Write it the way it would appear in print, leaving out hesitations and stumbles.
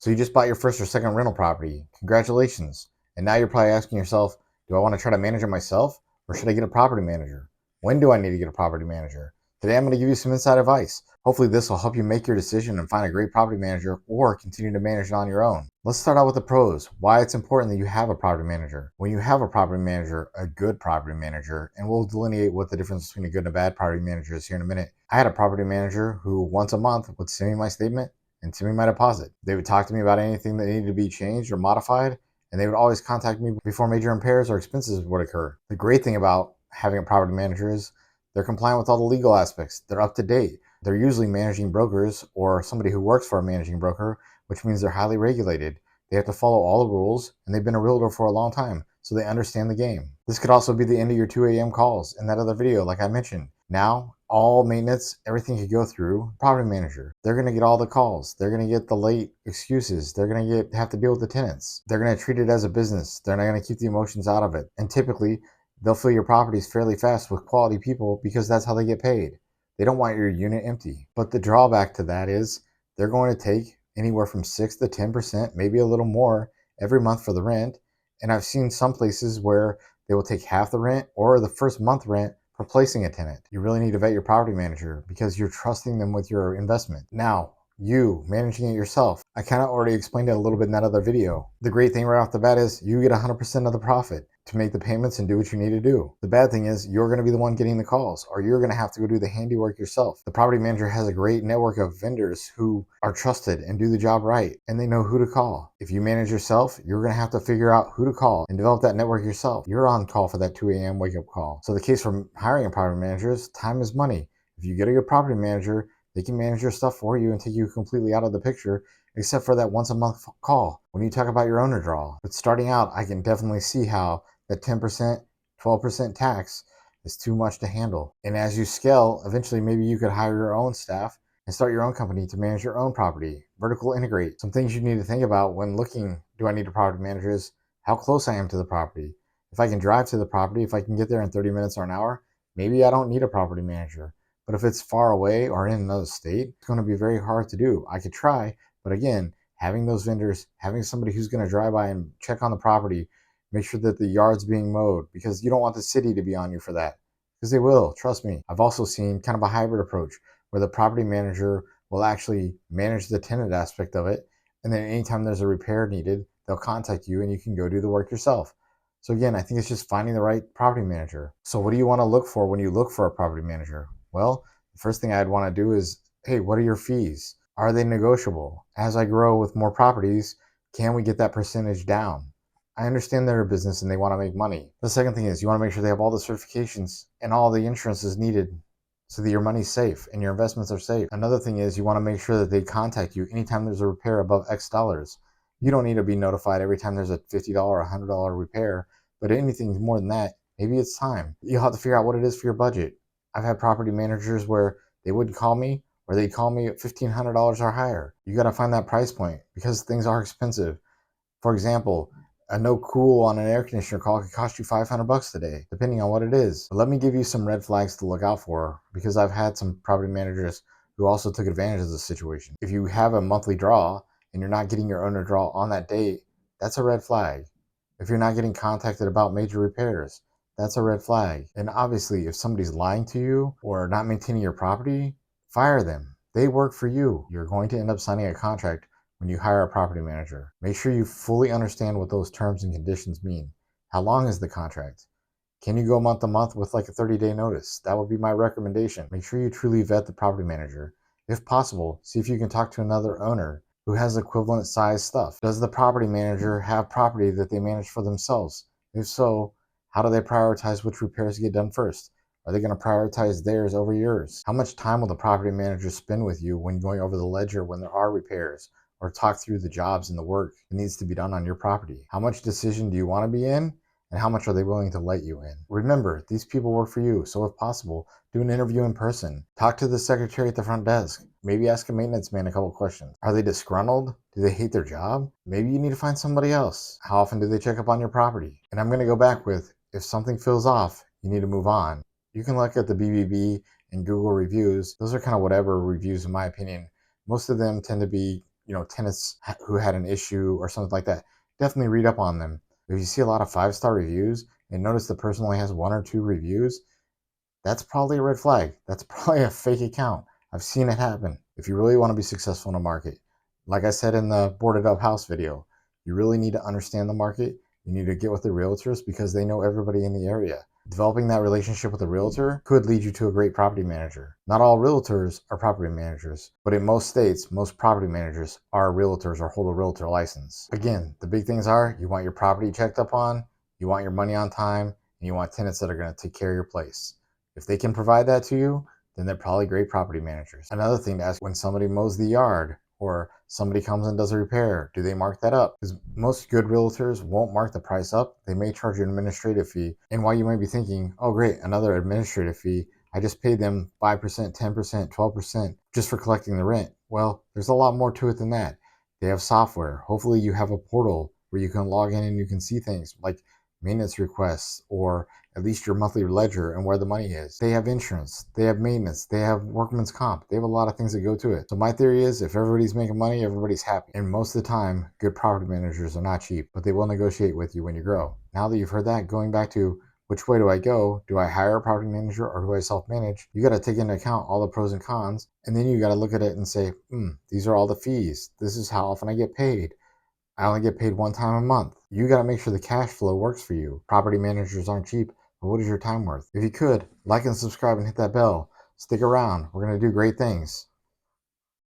So you just bought your first or second rental property. Congratulations. And now you're probably asking yourself, do I want to try to manage it myself or should I get a property manager? When do I need to get a property manager? Today I'm going to give you some inside advice. Hopefully this will help you make your decision and find a great property manager or continue to manage it on your own. Let's start out with the pros. Why it's important that you have a property manager. When you have a property manager, a good property manager, and we'll delineate what the difference between a good and a bad property manager is here in a minute. I had a property manager who once a month would send me my statement and send me my deposit. They would talk to me about anything that needed to be changed or modified, and they would always contact me before major repairs or expenses would occur. The great thing about having a property manager is they're compliant with all the legal aspects. They're up to date. They're usually managing brokers or somebody who works for a managing broker, which means they're highly regulated. They have to follow all the rules, and they've been a realtor for a long time, so they understand the game. This could also be the end of your 2 a.m. calls in that other video, like I mentioned. Now, all maintenance, everything could go through property manager. They're going to get all the calls. They're going to get the late excuses. They're going to have to deal with the tenants. They're going to treat it as a business. They're not going to keep the emotions out of it. And typically, they'll fill your properties fairly fast with quality people because that's how they get paid. They don't want your unit empty. But the drawback to that is they're going to take anywhere from 6 to 10%, maybe a little more every month for the rent. And I've seen some places where they will take half the rent or the first month rent for placing a tenant. You really need to vet your property manager because you're trusting them with your investment. Now, you managing it yourself. I kind of already explained it a little bit in that other video. The great thing right off the bat is you get 100% of the profit to make the payments and do what you need to do. The bad thing is you're going to be the one getting the calls, or you're going to have to go do the handiwork yourself. The property manager has a great network of vendors who are trusted and do the job right, and they know who to call. If you manage yourself, you're going to have to figure out who to call and develop that network yourself. You're on call for that 2 a.m. wake up call. So the case for hiring a property manager is time is money. If you get a good property manager, they can manage your stuff for you and take you completely out of the picture, except for that once a month call when you talk about your owner draw. But starting out, I can definitely see how that 10%, 12% tax is too much to handle. And as you scale, eventually maybe you could hire your own staff and start your own company to manage your own property. Vertical integrate. Some things you need to think about when looking, do I need a property manager, is how close I am to the property. If I can drive to the property, if I can get there in 30 minutes or an hour, maybe I don't need a property manager. But if it's far away or in another state, it's going to be very hard to do. I could try, but again, having those vendors, having somebody who's going to drive by and check on the property, make sure that the yard's being mowed, because you don't want the city to be on you for that, because they will, trust me. I've also seen kind of a hybrid approach where the property manager will actually manage the tenant aspect of it, and then anytime there's a repair needed, they'll contact you and you can go do the work yourself. So again, I think it's just finding the right property manager. So what do you want to look for when you look for a property manager? Well, the first thing I'd want to do is, hey, what are your fees? Are they negotiable? As I grow with more properties, can we get that percentage down? I understand they're a business and they want to make money. The second thing is you want to make sure they have all the certifications and all the insurances needed so that your money's safe and your investments are safe. Another thing is you want to make sure that they contact you anytime there's a repair above X dollars. You don't need to be notified every time there's a $50 or $100 repair, but anything more than that, maybe it's time. You'll have to figure out what it is for your budget. I've had property managers where they wouldn't call me, or they'd call me at $1,500 or higher. You got to find that price point because things are expensive. For example, a no cool on an air conditioner call could cost you $500 today, depending on what it is. But let me give you some red flags to look out for, because I've had some property managers who also took advantage of the situation. If you have a monthly draw and you're not getting your owner draw on that date, that's a red flag. If you're not getting contacted about major repairs, that's a red flag. And obviously, if somebody's lying to you or not maintaining your property, fire them. They work for you. You're going to end up signing a contract when you hire a property manager. Make sure you fully understand what those terms and conditions mean. How long is the contract? Can you go month to month with like a 30-day notice? That would be my recommendation. Make sure you truly vet the property manager. If possible, see if you can talk to another owner who has equivalent size stuff. Does the property manager have property that they manage for themselves? If so, how do they prioritize which repairs get done first? Are they going to prioritize theirs over yours? How much time will the property manager spend with you when going over the ledger when there are repairs, or talk through the jobs and the work that needs to be done on your property? How much decision do you want to be in? And how much are they willing to let you in? Remember, these people work for you, so if possible, do an interview in person. Talk to the secretary at the front desk. Maybe ask a maintenance man a couple questions. Are they disgruntled? Do they hate their job? Maybe you need to find somebody else. How often do they check up on your property? And I'm going to go back with, if something feels off, you need to move on. You can look at the BBB and Google reviews. Those are kind of whatever reviews in my opinion. Most of them tend to be tenants who had an issue or something like that, definitely read up on them. If you see a lot of 5-star reviews and notice the person only has 1 or 2 reviews, that's probably a red flag. That's probably a fake account. I've seen it happen. If you really want to be successful in a market, like I said in the boarded up house video, you really need to understand the market. You need to get with the realtors because they know everybody in the area. Developing that relationship with a realtor could lead you to a great property manager. Not all realtors are property managers, but in most states, most property managers are realtors or hold a realtor license. Again, the big things are you want your property checked up on, you want your money on time, and you want tenants that are going to take care of your place. If they can provide that to you, then they're probably great property managers. Another thing to ask when somebody mows the yard or somebody comes and does a repair, do they mark that up? Because most good realtors won't mark the price up. They may charge you an administrative fee. And while you might be thinking, oh great, another administrative fee, I just paid them 5%, 10%, 12% just for collecting the rent. Well, there's a lot more to it than that. They have software. Hopefully you have a portal where you can log in and you can see things like maintenance requests or at least your monthly ledger and where the money is. They have insurance, they have maintenance, they have workman's comp. They have a lot of things that go to it. So my theory is if everybody's making money, everybody's happy. And most of the time, good property managers are not cheap, but they will negotiate with you when you grow. Now that you've heard that, going back to which way do I go? Do I hire a property manager or do I self-manage? You got to take into account all the pros and cons. And then you got to look at it and say, these are all the fees. This is how often I get paid. I only get paid 1 time a month. You got to make sure the cash flow works for you. Property managers aren't cheap, but what is your time worth? If you could, like and subscribe and hit that bell. Stick around. We're going to do great things.